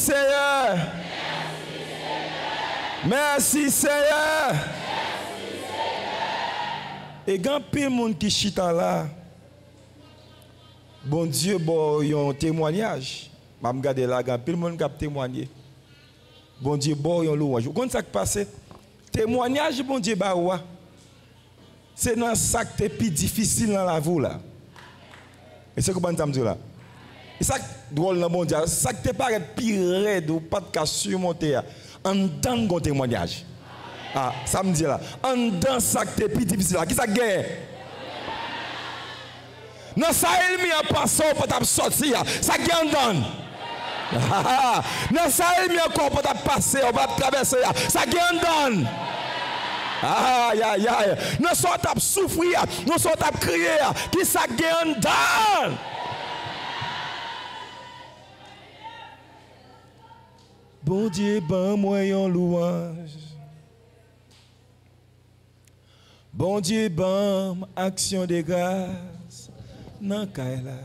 Seigneur. Merci Seigneur. Et quand pile monde qui chita là, bon Dieu, bon, un témoignage. Je regarde là, quand pile monde qui a témoigné. Bon Dieu, bon, un louange. Vous comprenez ça qui passe? Témoignage, bon Dieu, bah, c'est dans ça qui est plus difficile dans la vie là. Et c'est comment ça me dit là? Et ça drôle dans mon Dieu, ça qui te paraît pire raide ou pas de cas surmonter en tant que témoignage. Ah, ça me dit là. En dans ça qui est plus difficile là, qui ça gagne? Non, ça il mis en passant pour t'ab sortir, ça gagne en donne. Non, ça il mis encore pour t'ab passer, on va traverser, ça gagne en donne. Aïe, aïe, aïe. Nous sommes à souffrir, nous sommes à crier, qui ça gagne dans. Bon Dieu, ben moi en louange. Bon Dieu, ben action de grâce. Nan kaila.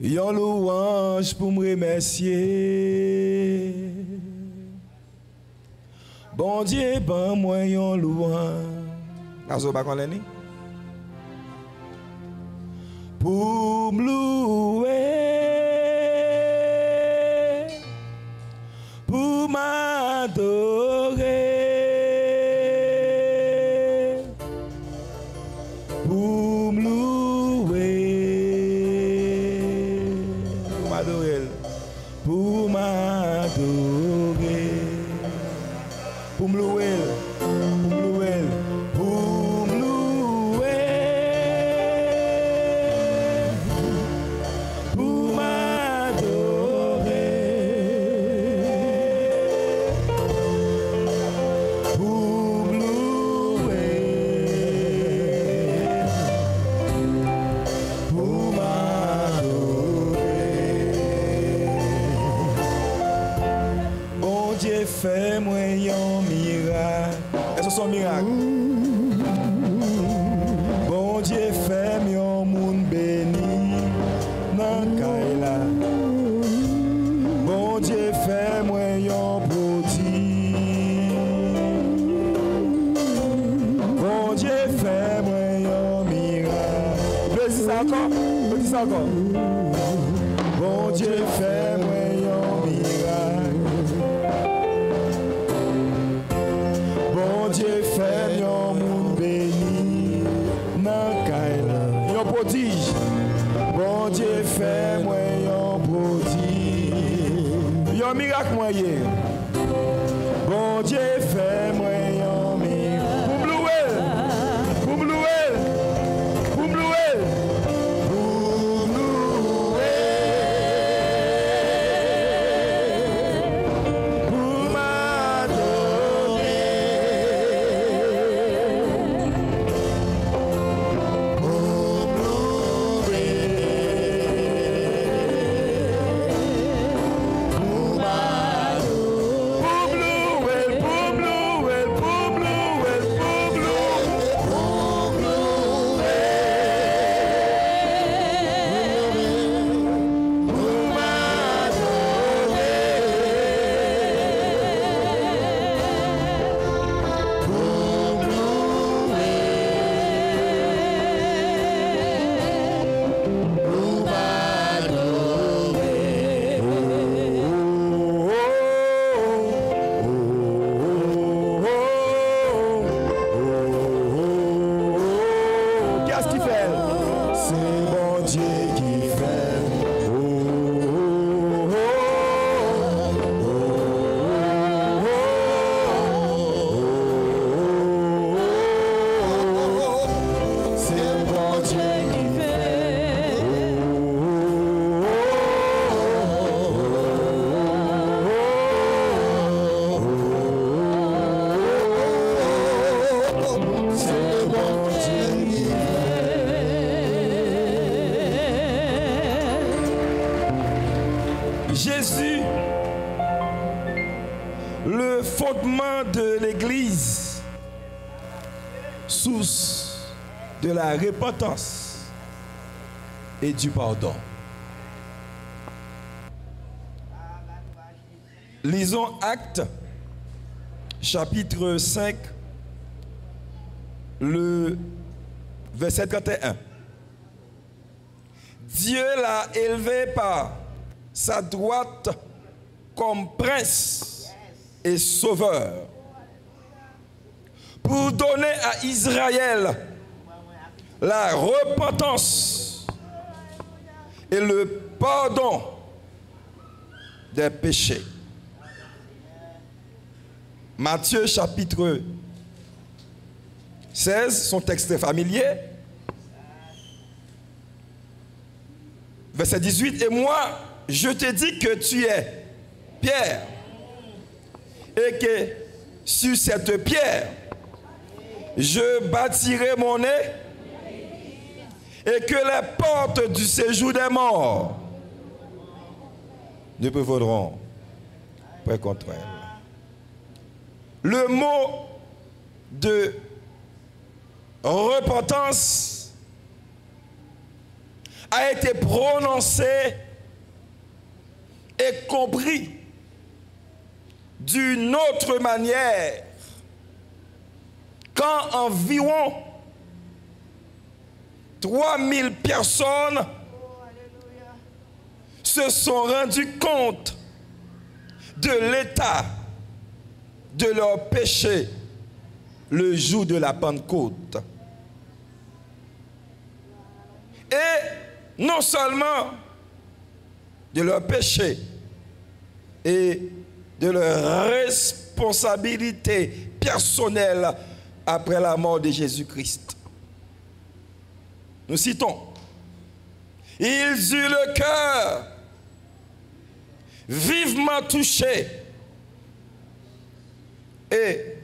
Yon louange pour me remercier. Bon Dieu, ben moi yon louange. Azo ba kon leni? Pour me louer, pour m'adorer, pour me louer, pour m'adorer, pour me louer, pour me louer, pour m'adorer, pour me louer, pour m'adorer. Bon Dieu, fais-moi un miracle. Est-ce que c'est un miracle? Bon Dieu, fais-moi un monde béni. Nan kaila. Bon Dieu, fais-moi un prodige. Bon Dieu, fais-moi un miracle. Vous pouvez dire ça encore? Vous pouvez dire ça encore? Bon Dieu, fais-moi un miracle. Bon Dieu, fais-moi un monde béni. Nan kaila. Un prodige. Bon Dieu, fais-moi un prodige. Un miracle moyen. Bon Dieu, fais-moi un miracle. Pour me louer. Pour me louer. Pour me louer. Pour me louer. Pour m'adorer. Pour me louer. Pour m'adorer. Pour me louer. Pour me louer. Pour me Qu'est-ce qu'il fait? C'est bon Dieu qui fait. C'est bon Dieu qui fait. C'est bon Dieu qui Jésus, le fondement de l'Église, source de la repentance et du pardon. Lisons Actes, chapitre 5, le verset 31. Dieu l'a élevé par sa droite comme prince et sauveur, pour donner à Israël la repentance et le pardon des péchés. Matthieu chapitre 16, son texte familier, verset 18, et moi, je te dis que tu es Pierre, et que sur cette pierre, je bâtirai mon nez, et que les portes du séjour des morts ne prévaudront pas contre elle. Le mot de repentance a été prononcé et compris d'une autre manière quand environ 3000 personnes se sont rendues compte de l'état de leur péché le jour de la Pentecôte. Et non seulement de leur péché et de leur responsabilité personnelle après la mort de Jésus-Christ. Nous citons, ils eurent le cœur vivement touché et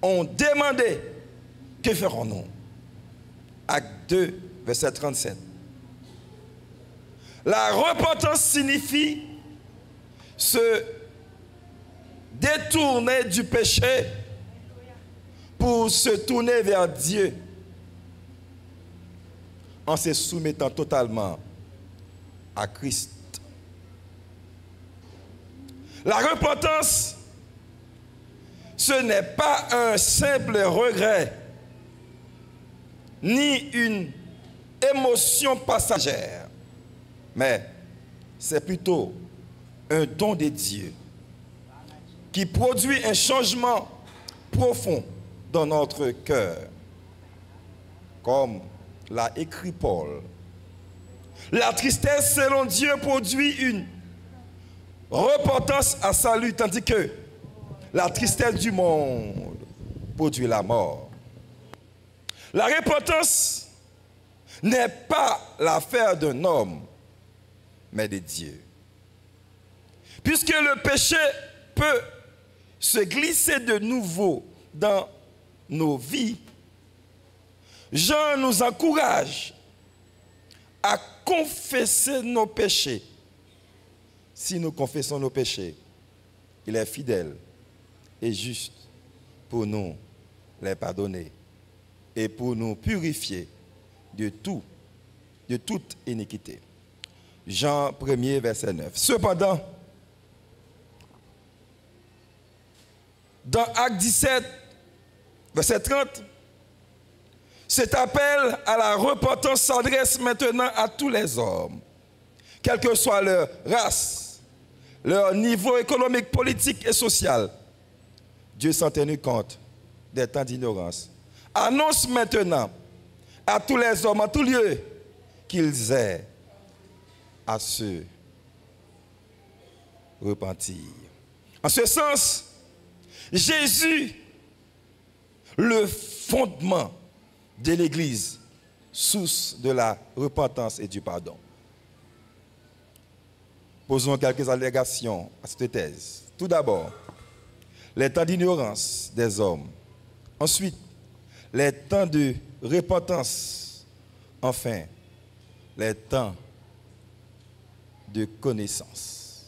ont demandé, que ferons-nous? Acte 2, verset 37. La repentance signifie se détourner du péché pour se tourner vers Dieu en se soumettant totalement à Christ. La repentance, ce n'est pas un simple regret, ni une émotion passagère, mais c'est plutôt un don de Dieu qui produit un changement profond dans notre cœur. Comme l'a écrit Paul, la tristesse selon Dieu produit une repentance à salut, tandis que la tristesse du monde produit la mort. La repentance n'est pas l'affaire d'un homme, mais de Dieu. Puisque le péché peut se glisser de nouveau dans nos vies, Jean nous encourage à confesser nos péchés. Si nous confessons nos péchés, il est fidèle et juste pour nous les pardonner et pour nous purifier de toute iniquité. Jean 1er, verset 9. Cependant, dans Acte 17, verset 30, cet appel à la repentance s'adresse maintenant à tous les hommes, quelle que soit leur race, leur niveau économique, politique et social. Dieu, sans tenir compte des temps d'ignorance, annonce maintenant à tous les hommes, en tout lieu, qu'ils aient à se repentir. En ce sens, Jésus, le fondement de l'Église, source de la repentance et du pardon. Posons quelques allégations à cette thèse. Tout d'abord, les temps d'ignorance des hommes. Ensuite, les temps de repentance. Enfin, les temps de connaissance.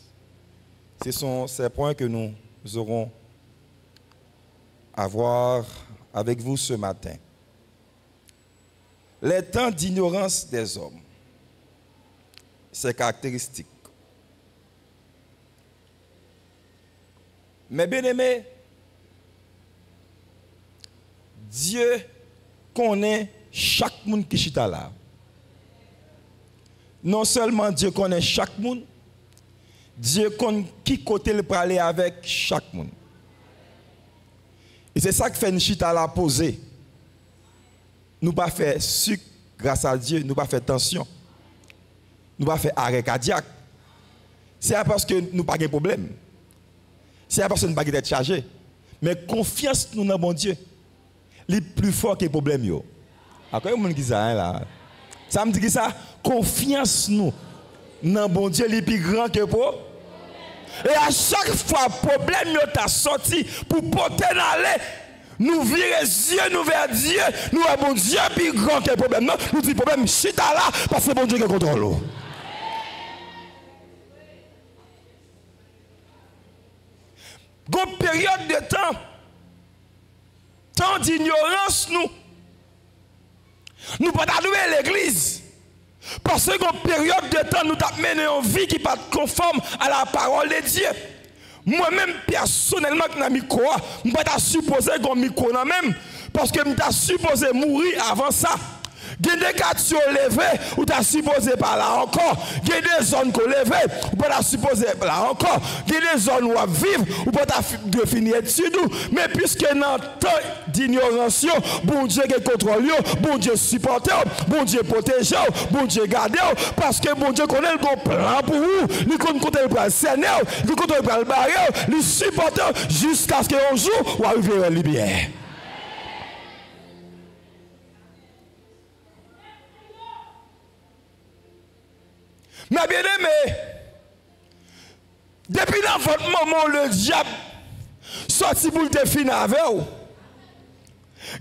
Ce sont ces points que nous aurons à voir avec vous ce matin. Les temps d'ignorance des hommes, ces caractéristiques. Mais bien aimé, Dieu connaît chaque monde qui chita là. Non seulement Dieu connaît chaque monde, Dieu connaît qui côté le parler avec chaque monde. Et c'est ça qui fait une chita là poser. Nous pas faire sucre grâce à Dieu, nous pas faire tension. Nous pas faire arrêt cardiaque. C'est parce que nous pas de problème. C'est parce que nous pas être chargé. Mais confiance nous dans bon Dieu. Il est plus fort que les problèmes. Après, il y a des gens qui disent ça là. Ça me dit que ça, confiance nous dans bon Dieu, il est plus grand que pour. Et à chaque fois, problème est sorti pour porter dans l'air. Nous virer les yeux nous vers Dieu. Nous avons bon Dieu plus grand que le problème. Non, nous disons problème, chita là, parce que bon Dieu qui contrôle. Une période de temps d'ignorance, nous ne pouvons pas louer l'église. Parce qu'une période de temps, nous avons mené une vie qui n'est pas conforme à la parole de Dieu. Moi-même, personnellement, je ne suis pas supposé qu'on micro même, parce que je suis supposé mourir avant ça. Il y a des quartiers levés où tu as supposé par là encore. Il y a des zones qu'on levées où tu as supposé par là encore. Il y a des zones où tu vivre où tu as finir dessus. Mais puisque dans le temps d'ignorance, bon Dieu qui contrôle, bon Dieu supporte, bon Dieu protège, bon Dieu garde, parce que bon Dieu connaît le plan pour vous. Il connaît le plan Seigneur, il connaît le plan barrière, il supporte jusqu'à ce qu'un jour vous arrivez à libérer. Mais bien aimé, depuis dans votre moment, le diable sorti pour te finir avec vous.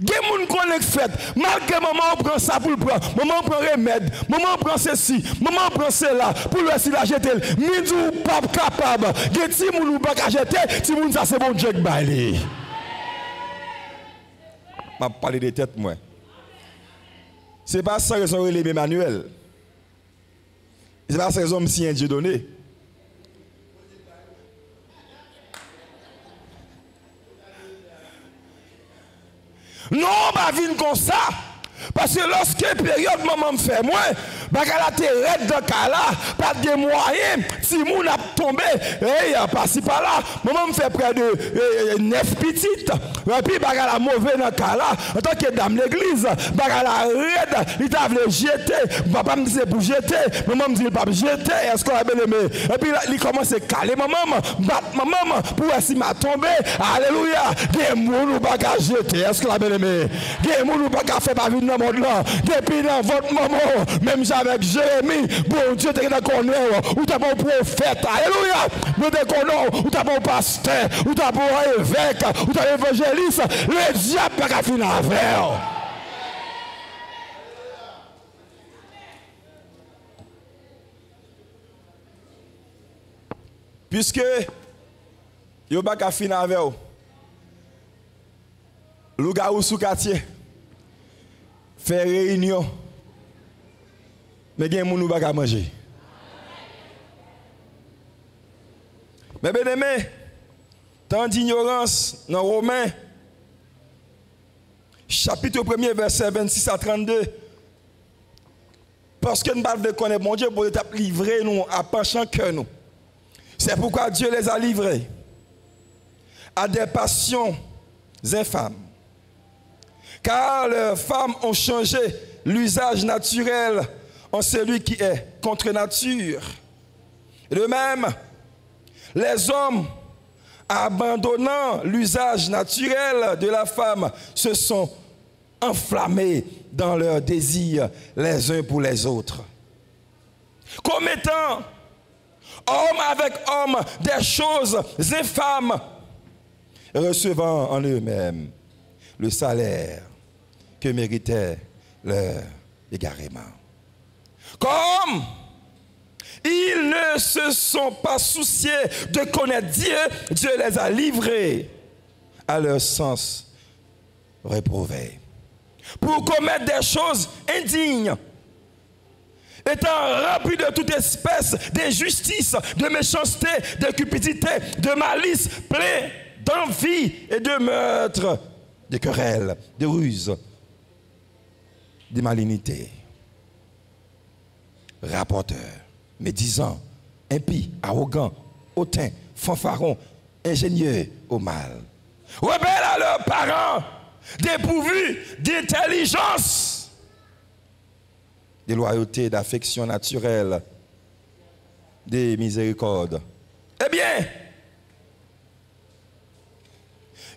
Il y a des gens qui fait, malgré maman on prend ça pour le prendre, maman on prend remède, maman on prend ceci, maman on prend cela, pour le reste la jeter. Midi ou pas capable, il y a des gens qui ne pas jeter, si vous ça c'est bon Dieu qui baille. Je vais parler de tête moi. Ce n'est pas ça que sont les Emmanuel. C'est pas ces hommes si un Dieu donné. Non, pas vine comme ça. Parce que lorsque la période maman me fait moi, la terre dans le cas là, pas de moyens, si moun a tombé, et passé par là, maman me fait près de 9 petites, et puis la mauvaise dans le cas là, en tant que dame l'église, la raide, il t'a voulu jeter, papa me dit pour jeter, maman me dit pas jeter, est-ce qu'on a bien aimé? Et puis il commence à caler maman, battre maman, pour essayer de tomber, alléluia, il y a des gens qui pas jeter, est-ce qu'on a bien aimé? Il y a des gens qui pas faire pas vivre dans le monde là, depuis dans votre moment, même avec Jérémie, bon Dieu, tu as connaître, ou tu as un prophète, alléluia, ou tu as connaître, ou tu as un pasteur, ou tu as un évêque, ou tu as un évangéliste, le diable n'a pas fini avec. Puisque il n'a pas fini avec vous, le gars ou sous quartier, faire réunion. Mais il y a des gens qui ne peuvent pas manger. Mais bien aimé, tant d'ignorance dans Romains, chapitre 1er, verset 26 à 32. Parce que nous ne pouvons pas connaître mon Dieu pour livrer nous à penchant cœur nous. C'est pourquoi Dieu les a livrés à des passions infâmes. Car leurs femmes ont changé l'usage naturel en celui qui est contre nature. Et de même, les hommes, abandonnant l'usage naturel de la femme, se sont enflammés dans leurs désirs les uns pour les autres. Commettant, homme avec homme, des choses infâmes, recevant en eux-mêmes le salaire que méritait leur égarement. Comme ils ne se sont pas souciés de connaître Dieu, Dieu les a livrés à leur sens réprouvé pour commettre des choses indignes étant rempli de toute espèce d'injustice, de méchanceté, de cupidité, de malice, plein d'envie et de meurtre, de querelles, de ruses, de malignité. Rapporteur, médisant, impie, arrogant, hautain, fanfaron, ingénieux au mal. Rebelles à leurs parents, dépourvus d'intelligence, de loyauté, d'affection naturelle, de miséricorde. Eh bien,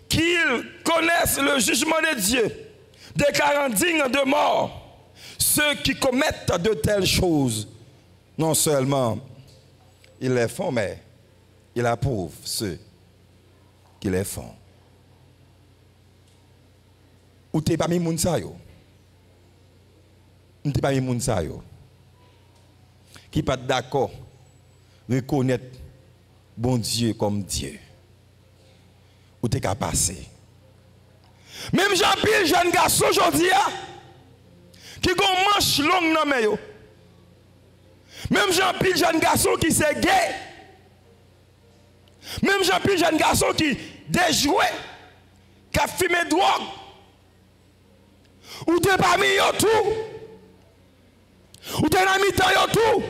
qu'ils connaissent le jugement de Dieu, déclarant dignes de mort ceux qui commettent de telles choses. Non seulement ils les font, mais ils approuvent ceux qui les font. Ou t'es pas mis moun sa yo? Ou t'es pas mis moun sa yo? Qui pas d'accord reconnaître bon Dieu comme Dieu? Ou t'es qu'à passer? Même Jean-Pierre, jeune garçon aujourd'hui, qui a manche longue dans mes yo. Même Jean-Pierre, jeune garçon qui s'est gay. Même Jean-Pierre, jeune garçon qui déjoué, qui a fumé drogue. Ou t'es pas mis yo tout. Ou t'es dans mi-temps yo tout.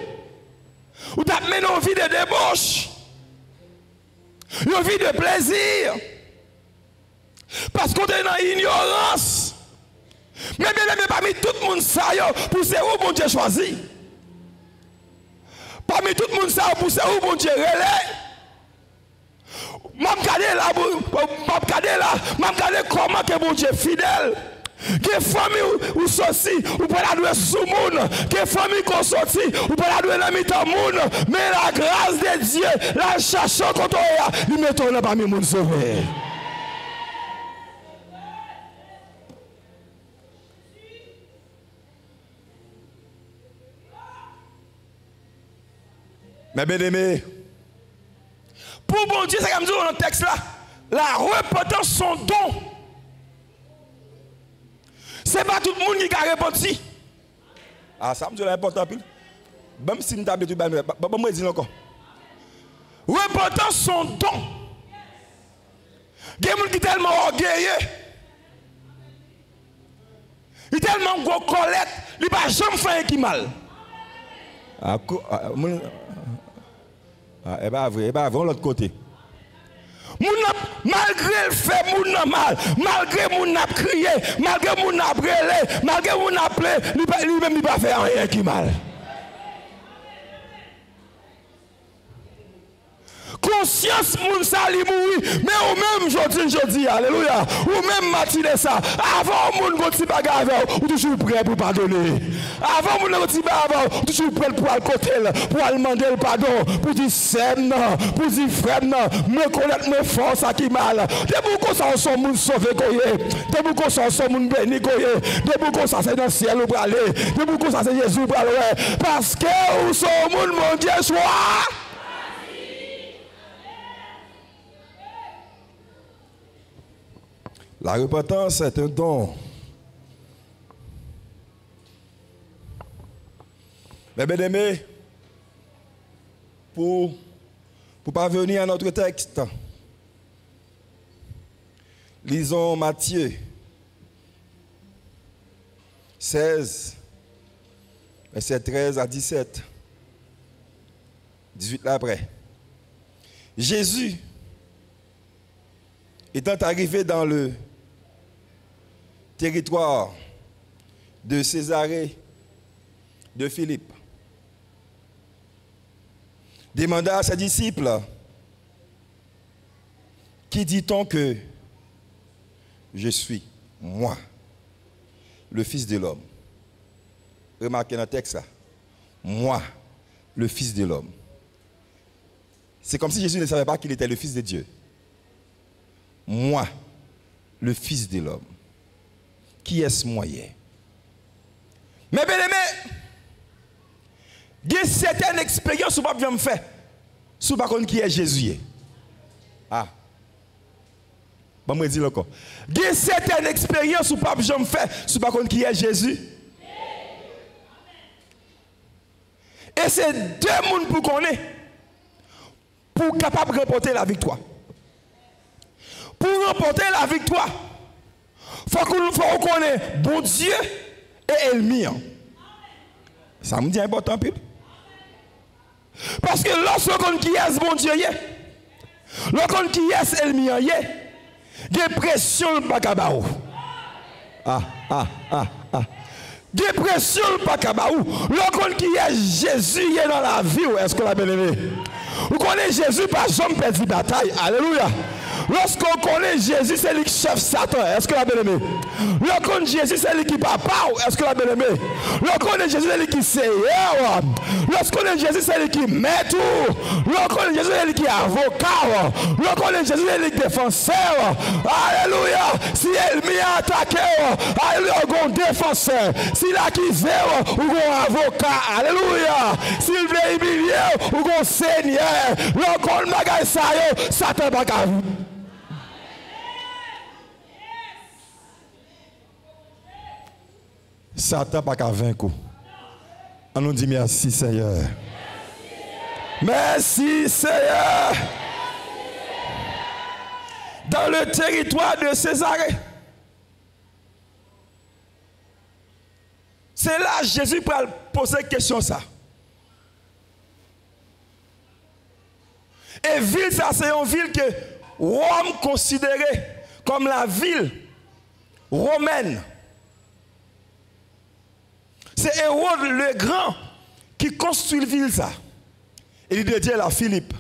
Ou t'as mené une vie de débauche. Une vie de plaisir. Parce qu'on est dans l'ignorance. Mais bien aimé, parmi tout le monde ça, pour c'est où bon Dieu choisi. Parmi tout le monde ça, pour c'est où bon Dieu relais. M'a regardé là, m'a regardé comment que bon Dieu fidèle. Que famille ou sorti, ou pas la douer sous monde, que famille qu'on sorti, ou pas la douer dans mi-temps monde, mais la grâce de Dieu, la cherche quand on lui mettons là parmi monde sauvé. Mais bien aimé, pour bon Dieu, c'est comme dit dans le texte là, la repentance son don. Ce n'est pas tout le monde qui a repenti. Ah, ça me dit l'important. Même si nous avons dit, je dis encore. Repentance son don. Il y a des gens qui sont tellement orgueilleux. Ils sont tellement gros colette, ils ne peuvent jamais faire qui mal. Eh bien, on l'autre côté. Malgré le fait, moun mal, malgré moun a crié, malgré moun a brûlé, malgré moun a pleuré, lui-même il pas faire rien qui mal. Conscience moun sa li mouri, mais ou même jodi, alléluia, ou même matinée ça, avant moun gonti bagarre, ou toujours prêt pour pardonner. Avant moun gonti bagarre, ou toujours prêt pour aller côté, pour aller demander le pardon, pour dire sème, pour dire frère, me connaître mes forces à qui mal. De beaucoup ça sont moun sauvé koye, de beaucoup ça sont moun béni koye, de beaucoup ça c'est dans le ciel ou pour aller, de beaucoup ça c'est Jésus pour aller, parce que ou sont moun mon Dieu soit. La repentance est un don. Mais bien aimé, pour parvenir à notre texte, lisons Matthieu 16, verset 13 à 17. 18 là après. Jésus, étant arrivé dans le territoire de Césarée de Philippe, demanda à ses disciples, qui dit-on que je suis, moi, le Fils de l'homme? Remarquez dans le texte là, moi, le Fils de l'homme. C'est comme si Jésus ne savait pas qu'il était le Fils de Dieu. Moi, le Fils de l'homme. Qui est ce moyen? Mais bien aimé, il y a certaines expériences que vous ne faire si vous ne savez pas qui est Jésus. Ah. Bon, je dis encore. Il y a certaines expériences que vous ne savez pas faire si vous ne savez pas qui est Jésus. Et c'est deux mondes pour qu'on ait, pour capable de remporter la victoire. Pour remporter la victoire, il faut qu'on connaisse bon Dieu et ennemi. Ça me dit important, Pip. Parce que lorsqu'on qui est bon Dieu, lorsqu'on qui est ennemi, dépression pas kabaou. Dépression pas kabaou. Lorsqu'on qui est Jésus dans la vie, est-ce que la bien-aimé? Vous connaissez Jésus par jamais perdu bataille. Alléluia. Lorsqu'on connaît Jésus, c'est lui qui chef Satan. Est-ce que la bien-aimé? Lorsqu'on connaît Jésus, c'est lui qui papa. Est-ce que la bien-aimé? Lorsqu'on connaît Jésus, c'est lui qui seigneur. Lorsqu'on connaît Jésus, c'est lui qui met tout. Lorsqu'on connaît Jésus, c'est lui qui est avocat. Lorsqu'on connaît Jésus, c'est lui qui est défenseur. Alléluia. Si l'ennemi a attaqué, alléluia, on défenseur. S'il a accusé, on avocat. Alléluia. S'il veut humilier, on seigneur. Lorsqu'on bagaille ça, Satan va pas. Satan pas qu'à vaincre. On nous dit merci Seigneur. Merci Seigneur. Dans le territoire de Césarée. C'est là Jésus peut poser question ça. Et ville ça c'est une ville que Rome considérait comme la ville romaine. C'est Hérode le Grand qui construit la ville ça. Et il dédie à Philippe.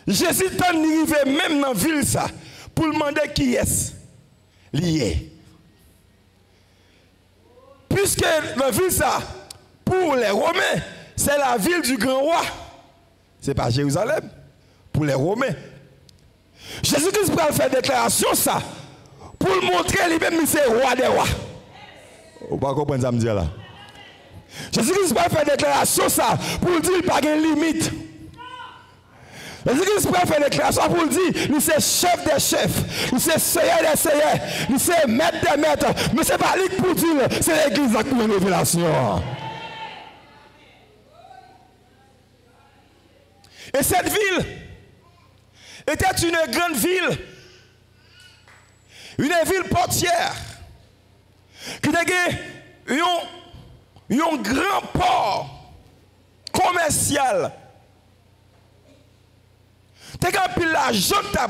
Jésus est arrivé même dans la ville ça pour demander qui est lié. Puisque la ville ça, pour les Romains, c'est la ville du grand roi. Ce n'est pas Jérusalem. Pour les Romains. Jésus-Christ va faire déclaration ça pour montrer lui-même c'est roi des rois. Vous ne pouvez pas comprendre ça me dire là. Jésus-Christ va faire déclaration ça pour dire qu'il n'y a pas de limite. Jésus-Christ va faire déclaration pour dire qu'il c'est chef des chefs, il c'est seigneur des seigneurs, il c'est maître des maîtres. Mais ce n'est pas lui pour dire, c'est l'église qui a une révélation. Et cette ville était une grande ville, une ville portière, qui avait un grand port commercial. Tu as pris l'argent qui a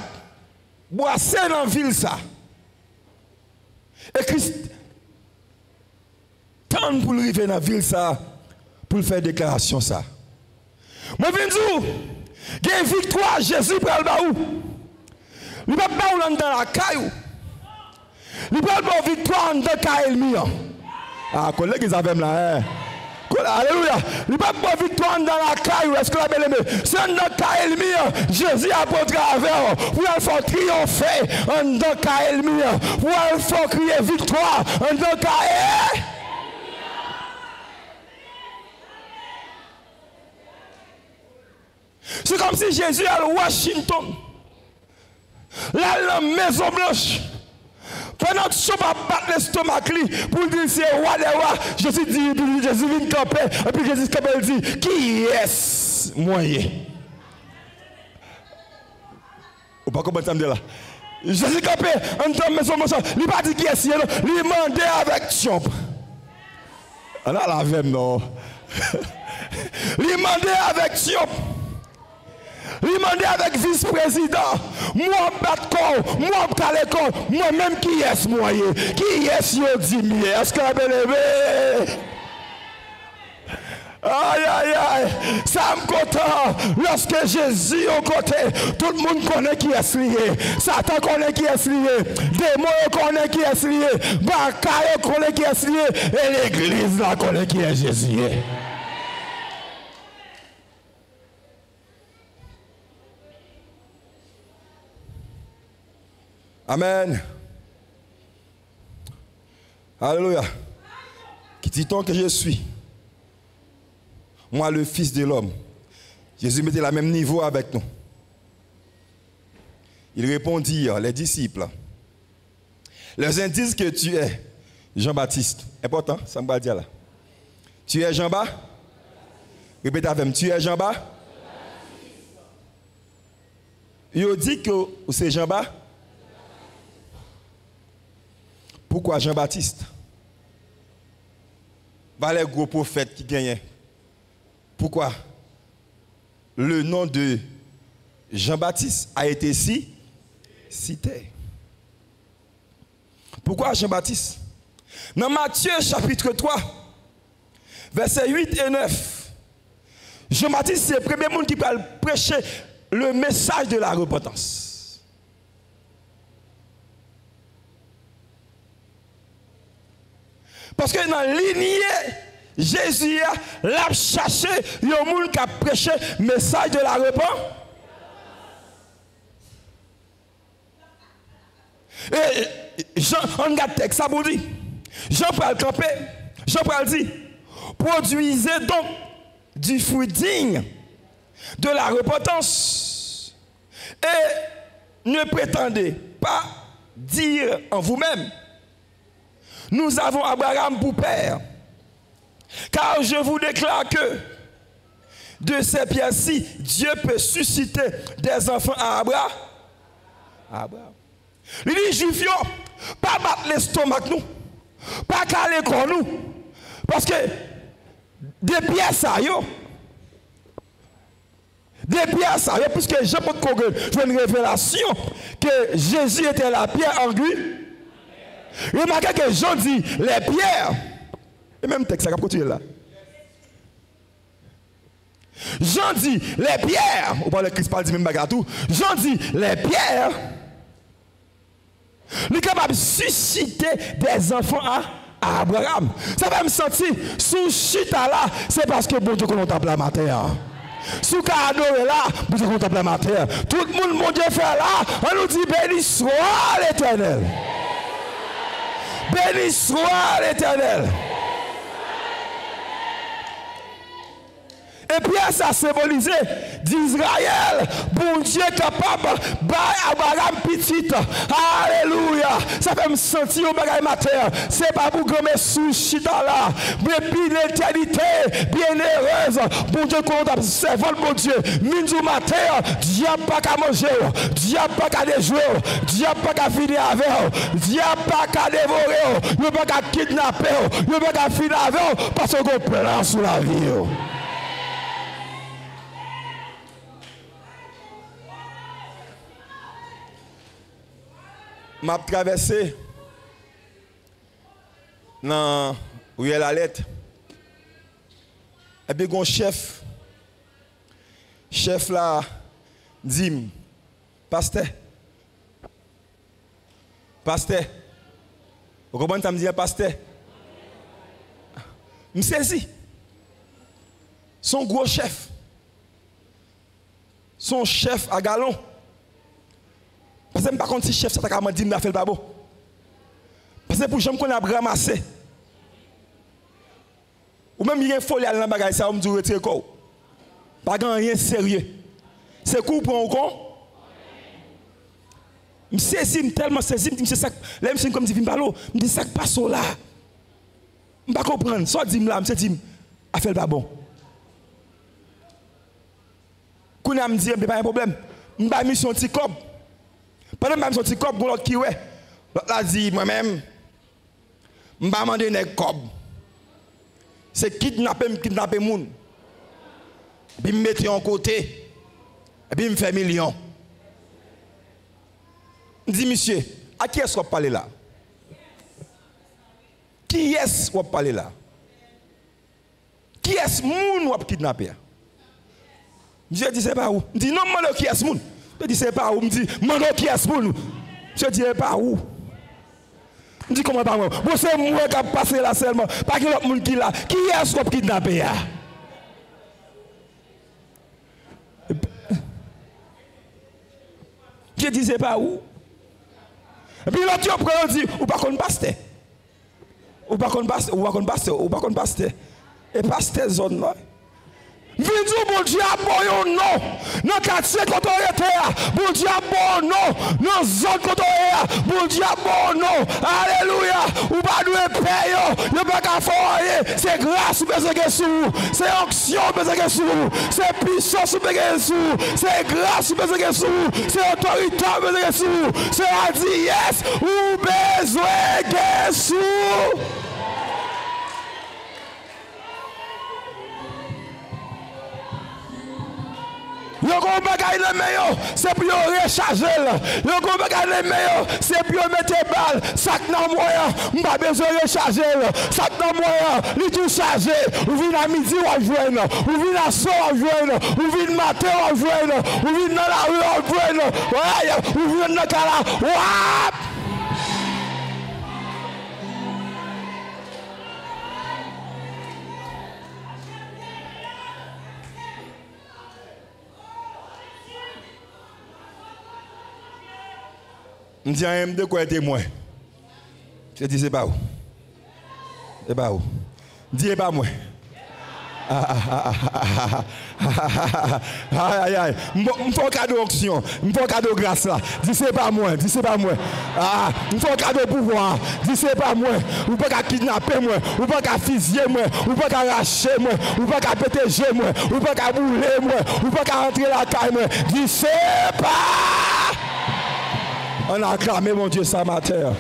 boissé dans la ville. Ça. Et Christ, tant pour arriver dans la ville, ça, pour faire déclaration. Ça. Moi, je viens de dire, il y a une victoire, Jésus pour le baou. Il ne va pas dans la caillou. Il ne va pas victoire dans la caillou. Ah, collègues, ils avaient là. Alléluia. Il ne va pas victoire dans la caillou. Est-ce que la belle aimée? C'est dans la caillou. Jésus a pour travers. Pour elle faire triompher dans la caillou. Pour elle faire crier victoire dans la caillou. C'est comme si Jésus à Washington, là, la Maison Blanche, pendant que je va battre l'estomac pour dire c'est roi des rois, Jésus dit, Jésus vient camper, et puis Jésus camper dit, qui est moyen? Ou pas comment ça me dit là? Jésus camper, en tant que Maison Blanche, il n'a pas dit qui est, il demandait avec Trump. Alors la même non. Il demandait avec Trump. Il demandait avec vice-président, moi pas de corps, moi pas de corps, moi-même qui est moyen, qui est yo dit mieux, est-ce que la belle aimée? Aïe aïe aïe, ça me content, lorsque Jésus au côté, tout le monde connaît qui est lié, Satan connaît qui est lié, démon connaît qui est lié, Bakaï connaît qui est lié, et l'église là connaît qui est Jésus. Amen. Alléluia. Qui dit-on que je suis? Moi, le Fils de l'homme. Jésus mettait le même niveau avec nous. Il répondit, les disciples, les uns disent que tu es Jean-Baptiste. Important, ça me va dire là. Tu es Jean-Baptiste? Répétez avec moi, tu es Jean-Baptiste. Il dit que c'est Jean-Baptiste. Pourquoi Jean-Baptiste? Voilà les gros prophètes qui gagnent. Pourquoi? Le nom de Jean-Baptiste a été cité. Pourquoi Jean-Baptiste? Dans Matthieu chapitre 3, versets 8 et 9, Jean-Baptiste c'est le premier monde qui va prêcher le message de la repentance. Parce que dans la lignée, Jésus a cherché le monde qui a prêché le message de la repentance. Et Jean, on regarde texte, ça vous dit. Jean parle camper, Jean parle dit, produisez donc du fruit digne de la repentance et ne prétendez pas dire en vous-même, nous avons Abraham pour père, car je vous déclare que de ces pierres-ci, Dieu peut susciter des enfants à Abraham. Il dit, Juifs, pas battre l'estomac nous, pas caler corps nous, parce que des pierres ça, puisque Jean peut faire une révélation que Jésus était la pierre angulaire. Remarquez que Jean dit les pierres, et même texte, ça va continuer là. Jean dit les pierres, ou pas le Christ parle dit même bagarre tout, Jean dit les pierres, il est capable de susciter des enfants à Abraham. Ça va me sentir, sous chita là, c'est parce que bon Dieu contemple la matière. Sous adoré là, bon Dieu contemple la matière. Tout le monde, mon Dieu fait là, on nous dit béni soit l'Éternel. Béni soit l'Éternel. Et puis ça symbolisé d'Israël, bon Dieu capable de Abraham petit. Alléluia. Ça fait me sentir au bagage matin. C'est pas pour que mes soucis là. Mais puis l'éternité bienheureuse. Bon Dieu compte servant mon Dieu. Minjou matin, diable pas qu'à manger, diable pas qu'à déjouer, diable pas qu'à finir avec, diable pas qu'à dévorer, ne pas qu'à kidnapper, ne pas qu'à finir avec parce qu'on plein sous la vie. M'a traversé dans où est la lettre. Et puis un chef là dit pasteur, vous comprenez ça me dit pasteur, me saisi son gros chef, son chef à galon. Parce que je ne sais pas si le chef ça t'a dit que fait le pas beau. Parce que pour gens qu'on a ramassé. Ou même il y a une folie dans le bagage, ça on me dit retirer quoi. Pas rien sérieux. C'est coup pour un con. Je saisis tellement saisi, je me dis ça, là je comme dit Vimbalo, je me dis ça passe là. Je ne pas comprendre, soit dit là, je dis a fait le pas bon. Quand on me dit pas un problème, je vais mission petit cop. Pendant que je suis sorti pour l'autre qui ouais, l'autre a dit moi-même, je vais demander un cob. C'est kidnapper moun. Puis me mettre en côté. Et puis me faire million. Je dis monsieur, à qui est-ce qu'on parle là? Qui est-ce qu'on parle là? Qui est-ce moun ou kidnapper? Je dis c'est pas où? Je dis non, moi qui est-ce moun? Je dis c'est pas où, je me dis, mano qui est pour nous. Je dis pas où. Je dis comment pas moi. Bon c'est moi qui a passé là seulement. Pas que l'autre monde qui là. Qui est ce qu'on kidnappé là? Je dis c'est pas où. Et puis l'autre prend dit ou pas qu'on pasteur. Ou pas qu'on pasteur, ou pas qu'on pasteur. Et pasteur zone là. Vidou bon Dieu a bon non. Dans quartier quand on était, bon Dieu a bon non. Dans zone quand on est, bon Dieu a bon non. Alléluia. Ou pas nous payer, il pas qu'à faire. C'est grâce ou besoin de sous. C'est onction besoin de sous. C'est puissance besoin de sous. C'est grâce ou besoin de sous. C'est autorité besoin de sous. C'est à dire yes ou besoin de sous. Le gros bagage le meilleur, c'est pour recharger. Le gros bagage le meilleur, c'est pour mettre balle. Ça que non moyen, pas besoin de recharger. Ça que non moyen, il tout chargé. Ou vient à midi ou à joindre, ou vient à soir à joindre, ou vient matin à joindre, ou vient dans la rue à joindre, ou vient dans le canal. Je dis à M de quoi témoin. Je dis c'est pas où. C'est pas où. Dis c'est pas moi. Aïe aïe. Je fais un cadeau auction. Je fais un cadeau grâce là. Dis c'est pas moi. Dis c'est pas moi. Je fais un cadeau pouvoir. Dis c'est pas moi. Ou pas qu'à kidnapper moi. Ou pas qu'à fusiller moi. Ou pas qu'à arracher moi. Ou pas qu'à péter moi. Ou pas qu'à bouler moi. Ou pas qu'à rentrer la caille moi. Dis c'est pas. On a acclamé mon Dieu ce matin.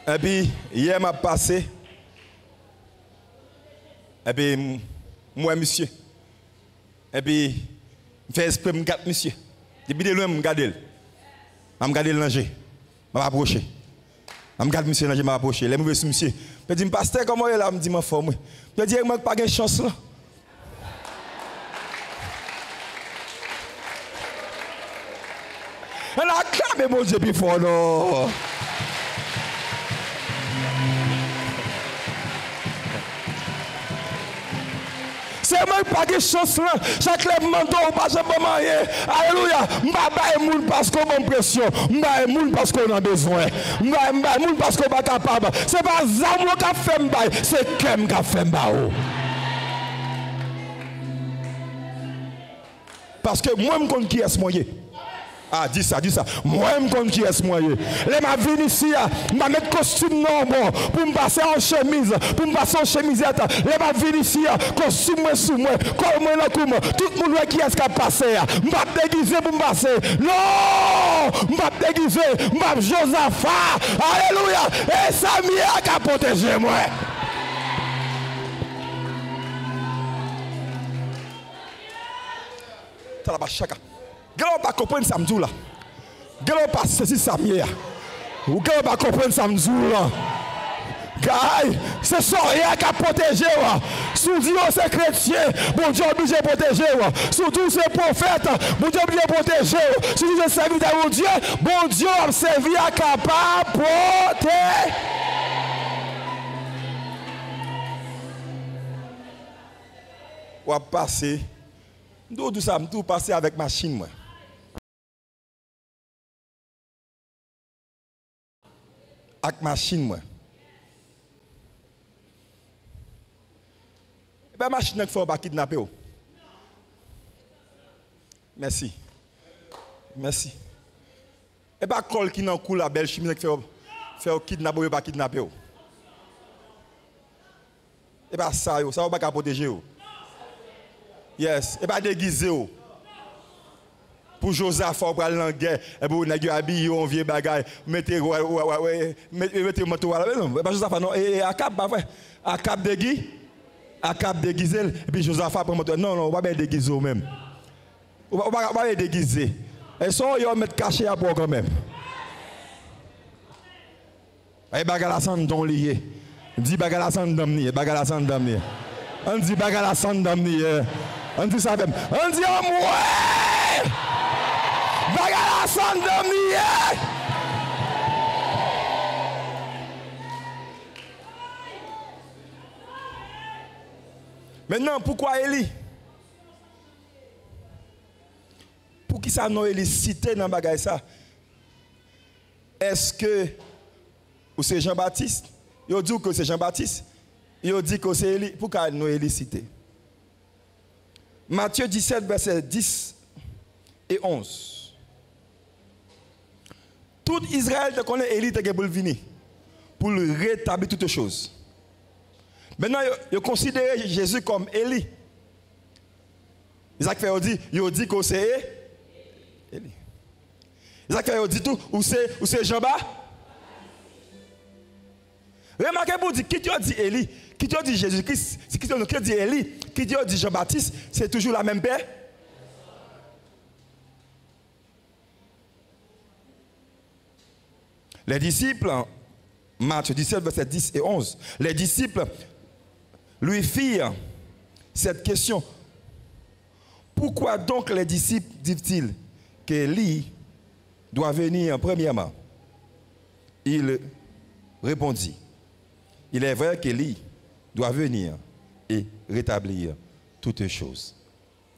Et puis, hier m'a passé. Et puis, moi, monsieur. Et puis, je fais esprit, je me garde, monsieur. Depuis de loin, je me garde. Je me garde le danger. Je m'approche. Je me garde, monsieur, je m'approche. Les mauvais monsieur. Je dis, pasteur, comment il est là? Je me dis, ma forme. Je dis, il manque pas de chance là. Elle a acclamé mon Dieu plus fort, non. C'est même pas de chance là. Chaque lèvement d'eau, pas de marier. Alléluia. M'ba moun parce qu'on a pression. M'ba moun parce qu'on a besoin. M'ba moun parce qu'on pas capable. C'est pas Zamlo qui a fait m'ba, c'est Kem qui a fait m'ba. Parce que moi, je connais qui est moyen. Ah, dis ça, dis ça. Moi, je connais qui est moyen. Les ma vie ici, je vais mettre costume non bon pour me passer en chemise, pour me passer en chemisette. Les ma vie ici, costume sous moi, comme moi, tout le monde qui est-ce qui a passé. Je ne vais pas déguiser pour me passer. Non, je ne vais pas déguiser. Je ne vais pas Josaphat. Alléluia. Et Samia qui a protégé moi. Ça va chacun. Galo pas comprendre ça m'dou là. Galo pas ceci ça mieux. Ou galo pas comprendre ça m'dou là. Gaï, c'est ça qui a protégé wa. Sous Dieu c'est chrétien, bon Dieu obligé de protéger wa. Surtout c'est prophète, bon Dieu obligé de protéger. Si vous êtes serviteur de Dieu, bon Dieu a servi à capable protéger. Ou passer. Tout ça, tout passer avec machine moi. Avec machine moi. Et bien machine ne faut pas kidnapper. Merci. Merci. Et bien col qui n'en coule la belle chimie qui fait kidnapper ou pas kidnapper. Et bien ça va pas protéger. Yes, et pas déguisé. Pour Josaphat, pour aller en guerre, et pour nous habiller, on vient bagaille, mettez moto. Non, pas Josaphat, non, et Akab, pas vrai. Akab déguisé, et puis Josaphat prend moto. Non, on va pas déguiser même. On va pas déguiser. Et ça, ils vont mettre caché à boire quand même. Et bagala sans don lié. Dit bagala sans damni, bagala sans damni. On dit bagala sans damni. On dit ça même. On dit en moi. Bagala sans damni. Maintenant, pourquoi Élie? Pour qui ça non Élie cité dans bagay ça? est-ce que ou c'est Jean-Baptiste? Il dit que c'est Jean-Baptiste. Il dit que c'est Élie. Pourquoi nous Élie cité? Matthieu 17, verset 10 et 11. Tout Israël te connaît Élie pour venir, pour rétablir toutes choses. Maintenant, il considère Jésus comme Élie. Isaac fait dit que c'est Élie. Isaac fait dit tout, ou c'est Jean-Baptiste. Remarquez pour dire, qui dit Élie, qui dit Jésus-Christ, qui dit Élie, qui dit Jean-Baptiste, c'est toujours la même paix. Les disciples, Matthieu 17, verset 10 et 11, les disciples lui firent cette question. Pourquoi donc les disciples disent-ils qu'Élie doit venir premièrement? Il répondit, il est vrai qu'Élie doit venir et rétablir toutes choses.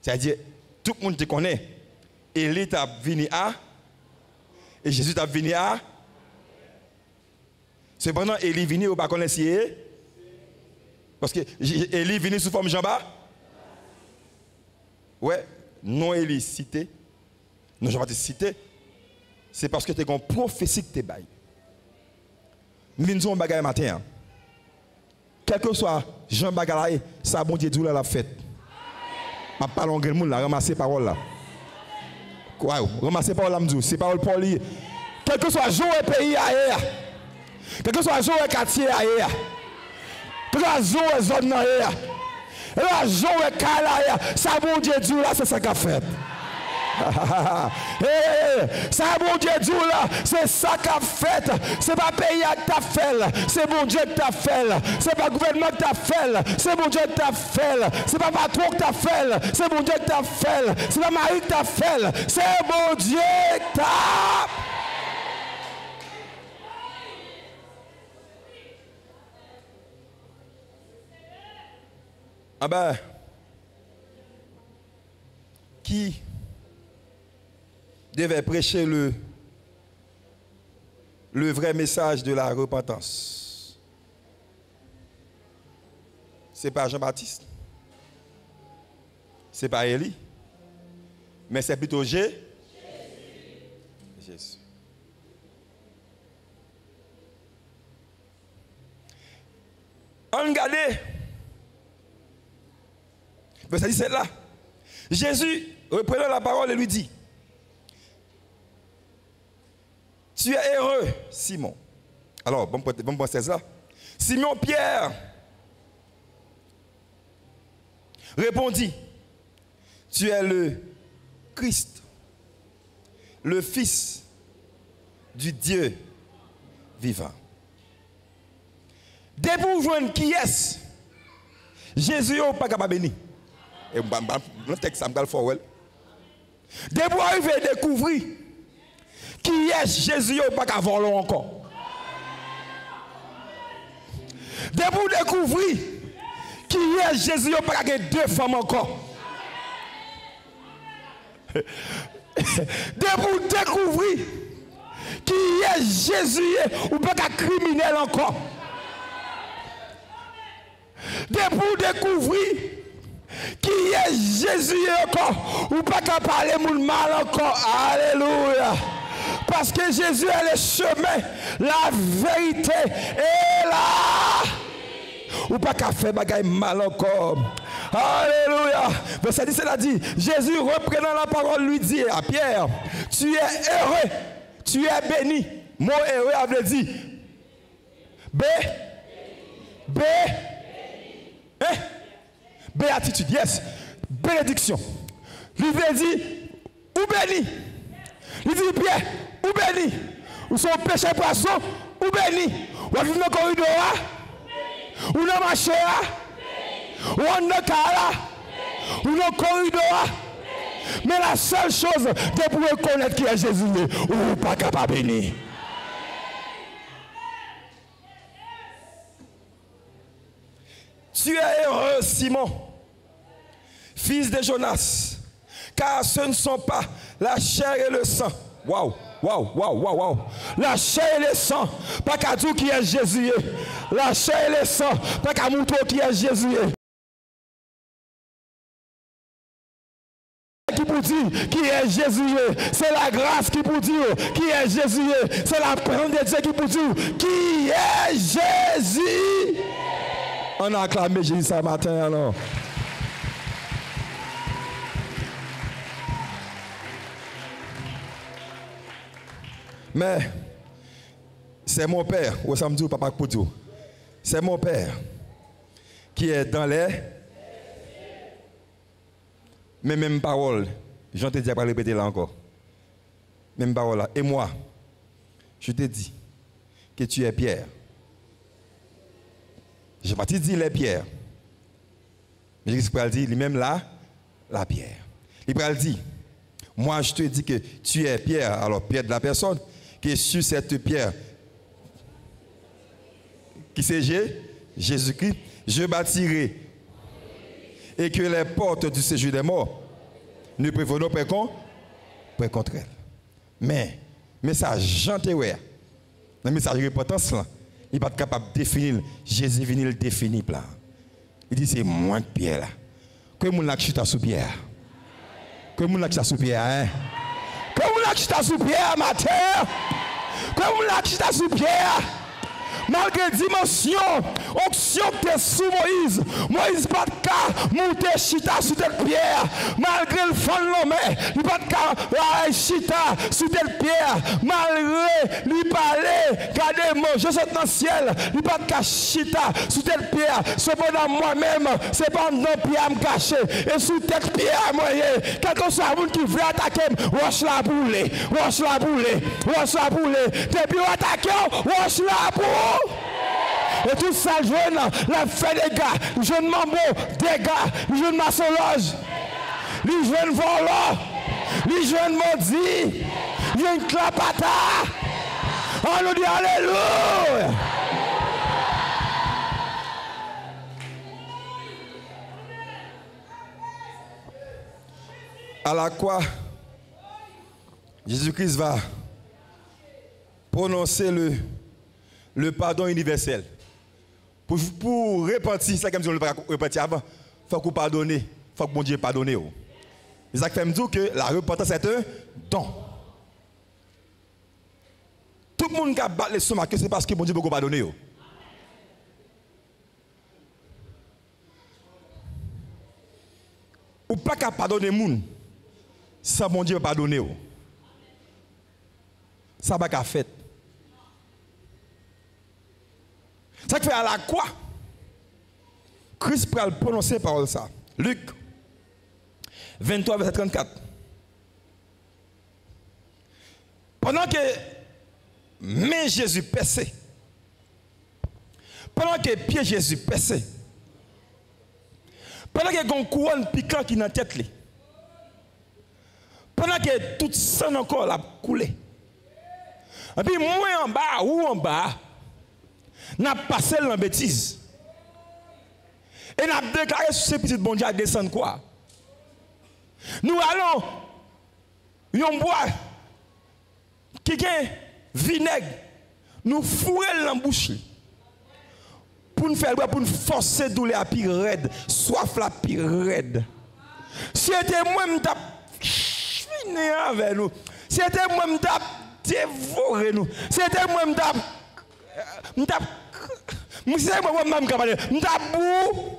C'est-à-dire, tout le monde te connaît. Élie est venu à, et Jésus est venu à. Cependant, Élie est venu au pas connaître si parce que Élie est venu sous forme Jean-Baptiste. Ouais, non Élie cité, non Jean-Baptiste cité, c'est parce que tu as une prophétie que tu as. Nous venons un bagage matin. Quel que soit Jean Bagalaye, ça bon Dieu la fête. Je parle en grand monde là, ramasser parole là. Quoi, ramasser parole là, c'est parole pour lui. Quel que soit jour et pays ailleurs. Quel que soit jour et quartier ailleurs. Quel que soit jour et zone ailleurs. Et là, jour et cal ailleurs, ça bon Dieu là, c'est ça qu'a fait. Ça bon Dieu Dieu là, c'est ça qu'a fait. C'est pas pays qui t'a fait, c'est bon Dieu qui t'a fait. C'est pas gouvernement qui t'a fait, c'est bon Dieu qui t'a fait. C'est pas patron qui t'a fait, c'est bon Dieu qui t'a fait. C'est pas mari qui t'a fait, c'est bon Dieu qui t'a. Ah ben, qui devait prêcher le vrai message de la repentance? Ce n'est pas Jean-Baptiste, ce n'est pas Élie, mais c'est plutôt Jésus. On regarde, verset 17 là, Jésus reprenant la parole et lui dit, tu es heureux, Simon. Alors, bon penser ça. Simon Pierre répondit, tu es le Christ, le Fils du Dieu vivant. Dès pour joindre qui est-ce? Jésus n'est pas capable de bénir. Et le texte, ça me fait fort. Dès pour arriver à découvrir qui est Jésus, il n'y a pas qu'à voler encore. Dès pour découvrir qui est Jésus, il n'y a pas qu'à deux femmes encore. Dès pour découvrir qui est Jésus, il n'y a pas qu'à criminel encore. Dès pour découvrir qui est Jésus encore, ou pas qu'à parler mon mal encore. Alléluia. Parce que Jésus est le chemin, la vérité et la. Ou pas qu'à faire bagaille mal encore. Alléluia. Verset 17 a dit, Jésus reprenant la parole lui dit à Pierre, tu es heureux, tu es béni. Mot heureux avait dit, béatitude, yes, bénédiction. Il veut dire, ou béni. Il dit, Pierre, ou béni. Ou son péché poisson, ou béni. Ou vivre dans le corridor, ou dans le marché, ou dans le cas, ou dans le corridor. Mais la seule chose, c'est pour reconnaître qui est Jésus, ou pas capable de bénir. Tu es heureux, Simon, fils de Jonas, car ce ne sont pas la chair et le sang. Waouh, Waouh. La chair et le sang, pas qu'à tout qui est Jésus. La chair et le sang, pas qu'à moutrer qui est Jésus. Qui vous dit qui est Jésus, c'est la grâce qui vous dit qui est Jésus, c'est la parole de Dieu qui vous dit qui est Jésus. On a acclamé Jésus ce matin alors. Mais c'est mon père, ou ça me dit papa Poutou, c'est mon père qui est dans les mais même parole, j'en te dis à pas répéter là encore. Même parole là. Et moi, je te dis que tu es Pierre. Je n'ai pas dit les pierres. Mais Jésus dit lui-même là, la pierre. Il va dire, moi je te dis que tu es Pierre, alors Pierre de la personne, que sur cette pierre, qui c'est Jésus-Christ, je bâtirai et que les portes du séjour des morts ne prévaudront pas contre elle. Mais, message Jean Théouer, le message de repentance, il n'est pas capable de définir. Jésus est venu le définir. Il dit c'est moins de pierre là. Que mon lac chita sous pierre. Que mon lac chita sous pierre. Hein? Que mon lac chita sous pierre, ma terre. Que mon lac chita sous pierre. Malgré dimension, onction que sous Moïse, Moïse pas de cas, monter chita sous telle pierre. Malgré le fond de l'homme, il pas de cas, chita sous telle pierre. Malgré lui parler, regardez moi, je saute dans le ciel, il pas de cas, chita sous telle pierre. Cependant moi-même, c'est pas dans pierre à me cacher. Et sous telle pierre, moi, quelque chose à qui veut attaquer, wash la boule, wash la boule, wash la boule. Depuis attaquer, wash la boule. Et tout ça, jeune, la fait des gars, jeune mambo, des gars, jeune maçonloge, les jeunes volants, les jeunes maudits, les jeunes clapata. On nous dit Alléluia. À la croix, Jésus-Christ va prononcer le pardon universel. Pour repentir, c'est comme si on ne peut pas repentir avant, il faut qu'on pardonne, il faut que mon Dieu pardonne. C'est ça qui fait me dire que la repentance est un don. Tout le monde qui a battu le stomac, c'est parce que mon Dieu peut pardonner. Ou pas qu'à pardonner les gens, sans mon Dieu pardonner. Ça va qu'à faire. Ça qui fait à la croix, Christ peut prononcer parole ça. Luc 23, verset 34. Pendant que main Jésus perçait, pendant que pied Jésus perçait, pendant que une couronne piquant qui est dans la tête, pendant que tout sang encore a coulé, et puis moi en bas ou en bas, n'a passé dans la bêtise. Et n'a déclaré sur ces petites bon Dieu à descendre quoi. Nous allons, nous bois qui a vinaigre, nous fourrer dans la bouche pour nous faire pour nous forcer douleur à pire raide, soif la pire raide. Si c'était moi m't'a fini avec nous. Si c'était moi m't'a dévoré nous. Si c'était moi m't'a c'est moi même capable m't'a bou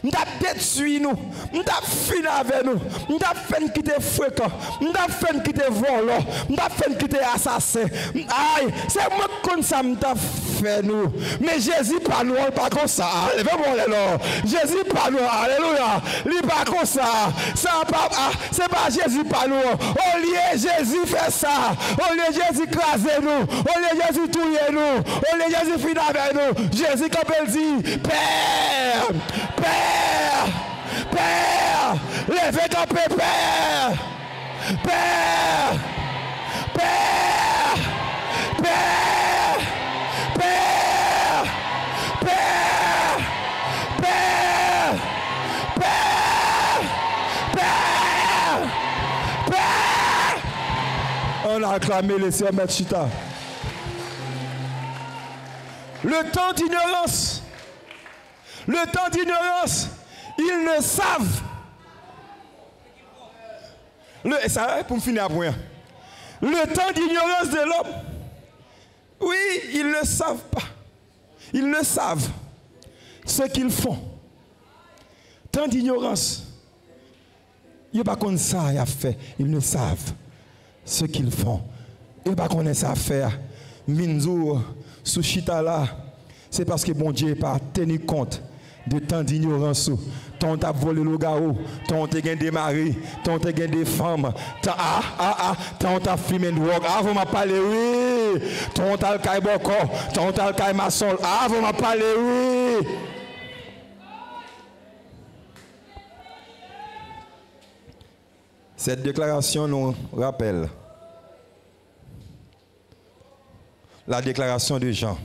m't'a détruit nous, m't'a fini avec nous, m't'a fait quitter fréquent, m't'a fait quitter volant, m't'a fait quitter assassin. Aïe, c'est moi comme ça m't'a fait nous. Mais Jésus pas nous, pas comme ça. Levez-moi Jésus pas nous, alléluia. Il pas comme ça. C'est pas Jésus pas nous. Au lieu Jésus fait ça. Au lieu Jésus craser nous. Au lieu Jésus tuer nous. Au lieu Jésus finir avec nous. Jésus comme il dit, Père, Père, Père, levez ton Père, Père, Père, Père, Père, Père, Père, Père, Père, Père. Acclamez les sœurs Maître Chita. Le temps d'ignorance. Le temps d'ignorance. Ils ne savent. Ça, pour me finir à point. Le temps d'ignorance de l'homme. Oui, ils ne savent pas. Ils ne savent ce qu'ils font. Tant d'ignorance. Ils ne savent pas ça à faire. Ils ne savent ce qu'ils font. Ils ne savent pas ça à faire. Minzo, Sushita là, c'est parce que bon Dieu n'a pas tenu compte de tant d'ignorance. Tant t'as volé le gao, tant t'as gagné des maris, tant t'as gagné des femmes, tant t'as filmé de work. Ah, vous m'avez parlé, oui. Tant t'as le caille boko, tant t'as le caille maçon. Ah, vous m'avez parlé, oui. Cette déclaration nous rappelle la déclaration de Jean.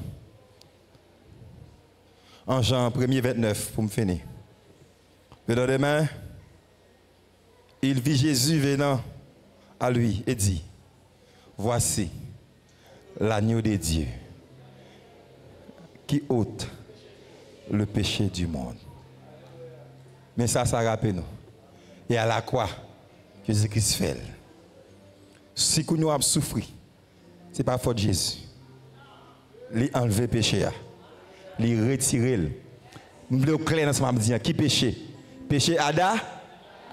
En Jean 1er 29, pour me finir. Le lendemain, il vit Jésus venant à lui et dit, voici l'agneau de Dieu qui ôte le péché du monde. Mais ça rappelle nous. Et à la croix, Jésus-Christ fait. Si nous avons souffert, ce n'est pas faute de Jésus. Il a enlevé le péché. Il a retiré. Je veux clair dans ce moment dire qui péché? Péché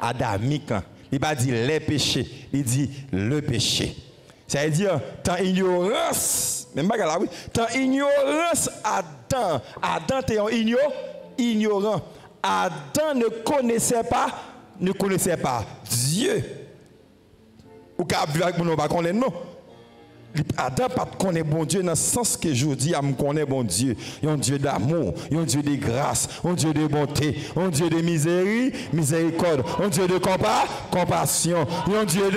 adamique. Il n'a pas dit les péchés, il dit le péché. Ça veut dire, tant ignorance, même pas là, oui, tant ignorance Adam. Adam était ignorant. Adam ne connaissait pas Dieu. Ou qu'à vivre avec nous, pas connaître non. Adam pas connaît bon Dieu dans le sens que je dis à me connaître bon Dieu. Un Dieu d'amour, un Dieu de grâce, un Dieu de bonté, un Dieu de miséricorde, un Dieu de compassion, un Dieu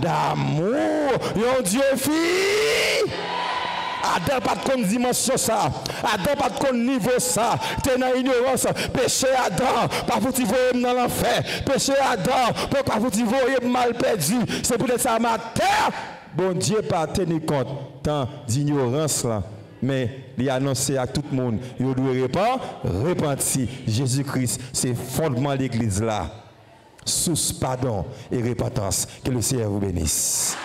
d'amour, un Dieu fille. Adam pas de dimension ça. Adam pas de niveau ça. Tu es dans l'ignorance. Péché Adam, pas pour te voir dans l'enfer. Péché Adam, pas pour te voir mal perdu. C'est peut-être ça ma terre. Bon Dieu pas tenu compte tant d'ignorance là. Mais il a annoncé à tout le monde, il doit repentir. Jésus-Christ, c'est le fondement de l'église là. Sous pardon et repentance. Que le Seigneur vous bénisse.